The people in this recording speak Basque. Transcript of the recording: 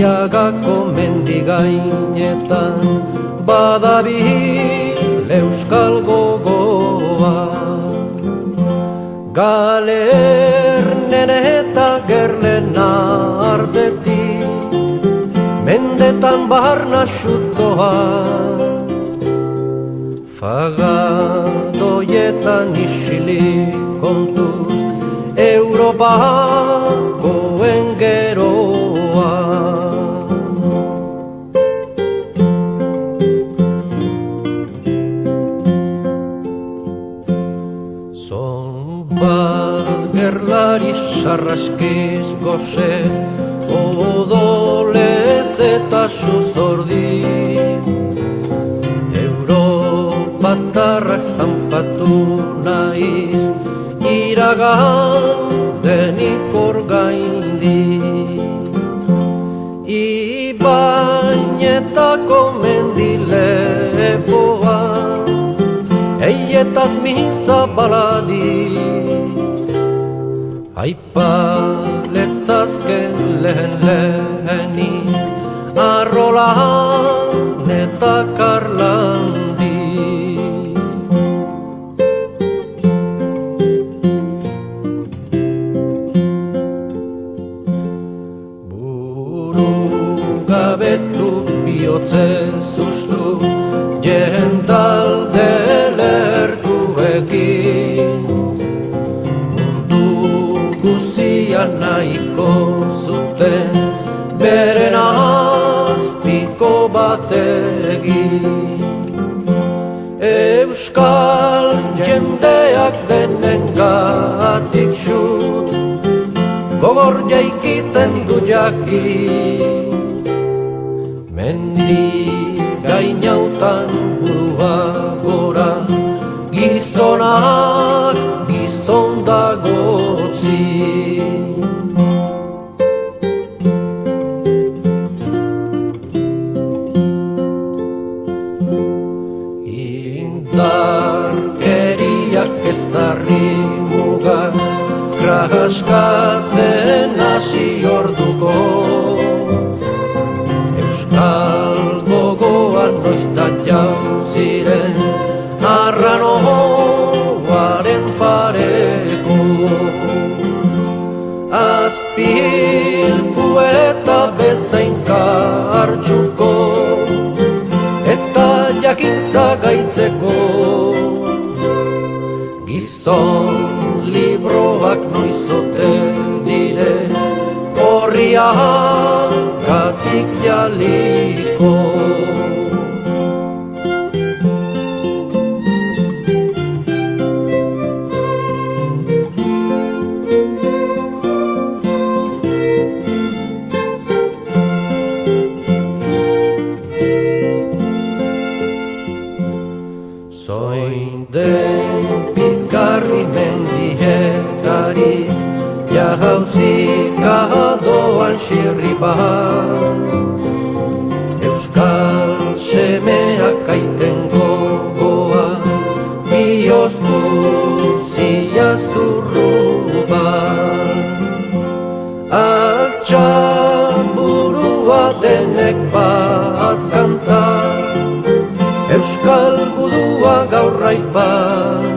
Jagako mendigainetan badabil euskal gogoa. Galernen eta gerlen artetik mendetan barna xutoa. Fagadoietan isilik kontuz Europakoen geroa. Zonbat gerlari sarraskiz goze, odolez eta suzordi. Europatarrak zanpatu naiz, iragan denik orgaindi. Ibainetako mendilepoa, eietaz mintza baladi. Aipaletzazken lehen-lehenik, arrolan eta karlandi. Gabetu bihotzen zuztu jentalde lertuekin. Mundu guzia nahiko zuten beren azpiko bategin. Euskal jendeak denengatik xut, gogor jaikitzen du jakin. Mendi gainautan burua gora, gizonak gizon dagotzi. Indarkeriak ezarri mugak, kraskatzen hasi orduko. Euskal gogoan noizta jauziren arranoaren pareko. Azpilku eta bezain kartxuko, eta jakintza gaitzeko. Gizon libroak noizote dire, horriagatik jaliko. Zoin pizgarri mendietarik, jauzika doan xirripan. Euskal semeak aiten gogoa, bihoztu ziazurruban. Altxan burua denek bat kantar, Euskal gudua gaur raipan.